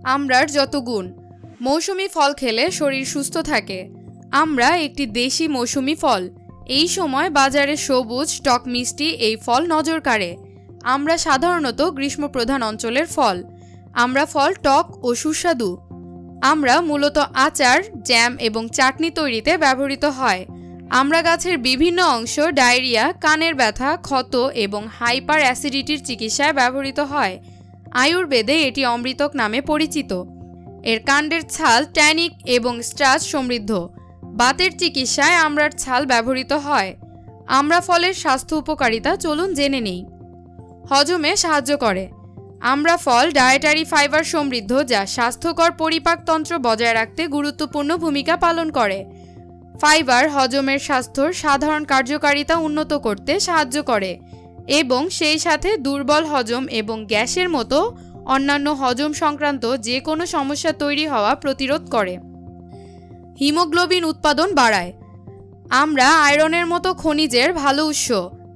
আমরার যত গুণ। মৌসুমি ফল খেলে শরীর সুস্থ থাকে। আমরা একটি দেশি মৌসুমি ফল। এই সময় বাজারে সবুজ টক মিষ্টি এই ফল নজর কাড়ে। আমরা সাধারণত গ্রীষ্মপ্রধান অঞ্চলের ফল। আমরা ফল টক ও সুস্বাদু। আমরা মূলত আচার, জ্যাম এবং চাটনি তৈরিতে ব্যবহৃত হয়। আমরা গাছের বিভিন্ন অংশ ডায়রিয়া, কানের ব্যথা, ক্ষত এবং হাইপার অ্যাসিডিটির চিকিৎসায় ব্যবহৃত হয়। আয়ুর্বেদে এটি অমৃতক নামে পরিচিত। এর কাণ্ডের ছাল ট্যানিক এবং স্টার্চ সমৃদ্ধ। বাতের চিকিৎসায় আমড়ার ছাল ব্যবহৃত হয়। আমড়া ফলের স্বাস্থ্য উপকারিতা চলুন জেনে নেই। হজমে সাহায্য করে। আমড়া ফল ডায়েটারি ফাইবার সমৃদ্ধ, যা স্বাস্থ্যকর পরিপাকতন্ত্র বজায় রাখতে গুরুত্বপূর্ণ ভূমিকা পালন করে। ফাইবার হজমের স্বাস্থ্যর সাধারণ কার্যকারিতা উন্নত করতে সাহায্য করে এবং সেই সাথে দুর্বল হজম এবং গ্যাসের মতো অন্যান্য হজম সংক্রান্ত যে কোনো সমস্যা তৈরি হওয়া প্রতিরোধ করে। হিমোগ্লোবিন উৎপাদন বাড়ায়। আমরা আয়রনের মতো খনিজের ভালো উৎস,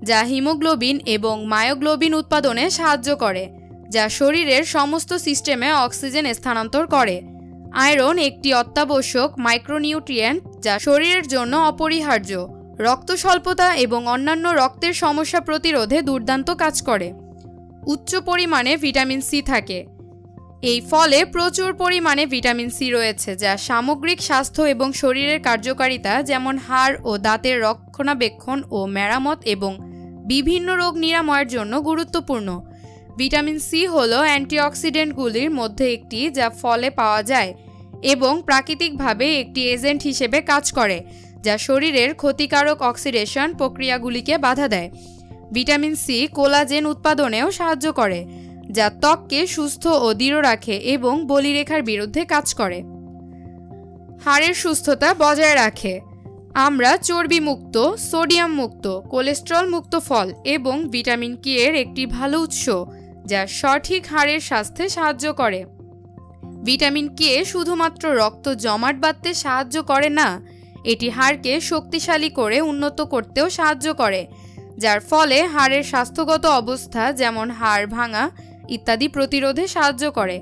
যা হিমোগ্লোবিন এবং মায়োগ্লোবিন উৎপাদনে সাহায্য করে, যা শরীরের সমস্ত সিস্টেমে অক্সিজেন স্থানান্তর করে। আয়রন একটি অত্যাবশ্যক মাইক্রোনিউট্রিয়েন্ট যা শরীরের জন্য অপরিহার্য। রক্ত স্বল্পতা এবং অন্যান্য রক্তের সমস্যা প্রতিরোধে দুর্দান্ত কাজ করে। উচ্চ পরিমাণে ভিটামিন সি থাকে। এই ফলে প্রচুর পরিমাণে ভিটামিন সি রয়েছে, যা সামগ্রিক স্বাস্থ্য এবং শরীরের কার্যকারিতা যেমন হাড় ও দাঁতের রক্ষণাবেক্ষণ ও মেরামত এবং বিভিন্ন রোগ নিরাময়ের জন্য গুরুত্বপূর্ণ। ভিটামিন সি হল অ্যান্টিঅক্সিডেন্টগুলির মধ্যে একটি, যা ফলে পাওয়া যায় এবং প্রাকৃতিকভাবে একটি এজেন্ট হিসেবে কাজ করে, যা শরীরের ক্ষতিকারক অক্সিডেশন প্রক্রিয়াগুলিকে বাধা দেয়। ভিটামিন সি কোলাজেন উৎপাদনেও সাহায্য করে, যা ত্বককে সুস্থ ও দৃঢ় রাখে এবং বলিরেখার বিরুদ্ধে কাজ করে। হাড়ের সুস্থতা বজায় রাখে। আমরা চর্বি মুক্ত, সোডিয়াম মুক্ত, কোলেস্টেরল মুক্ত ফল এবং ভিটামিন কে এর একটি ভালো উৎস, যা সঠিক হাড়ের স্বাস্থ্যে সাহায্য করে। ভিটামিন কে শুধুমাত্র রক্ত জমাট বাঁধতে সাহায্য করে না, এটি হাড়কে শক্তিশালী করে উন্নত করতেও সাহায্য করে, যার ফলে হাড়ের স্বাস্থ্যগত অবস্থা যেমন হাড় ভাঙা ইত্যাদি প্রতিরোধে সাহায্য করে।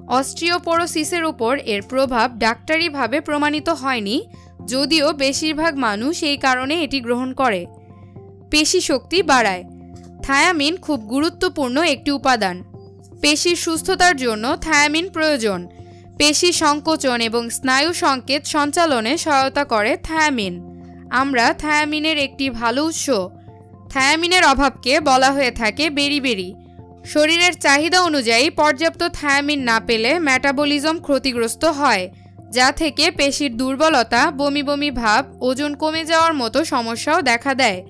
অস্টিওপোরোসিসের উপর এর প্রভাব ডাক্তারিভাবে প্রমাণিত হয়নি, যদিও বেশিরভাগ মানুষ এই কারণে এটি গ্রহণ করে। পেশি শক্তি বাড়ায়। থায়ামিন খুব গুরুত্বপূর্ণ একটি উপাদান। পেশির সুস্থতার জন্য থায়ামিন প্রয়োজন। পেশি সংকোচন এবং স্নায়ু সংকেত সঞ্চালনে সহায়তা করে থায়ামিন। আমরা থায়ামিনের একটি ভালো উৎস। থায়ামিনের অভাবকে বলা হয়ে থাকে বেরিবেরি। শরীরের চাহিদা অনুযায়ী পর্যাপ্ত থায়ামিন না পেলে মেটাবলিজম ক্ষতিগ্রস্ত হয়, যা থেকে পেশির দুর্বলতা, বমি বমি ভাব, ওজন কমে যাওয়ার মতো সমস্যাও দেখা দেয়।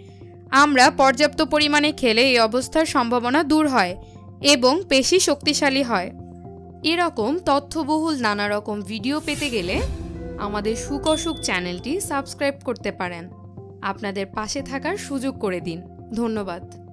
আমরা পর্যাপ্ত পরিমাণে খেলে এই অবস্থার সম্ভাবনা দূর হয় এবং পেশি শক্তিশালী হয়। এরকম তথ্যবহুল নানা রকম ভিডিও পেতে গেলে আমাদের সুখ অসুখ চ্যানেলটি সাবস্ক্রাইব করতে পারেন। আপনাদের পাশে থাকার সুযোগ করে দিন। ধন্যবাদ।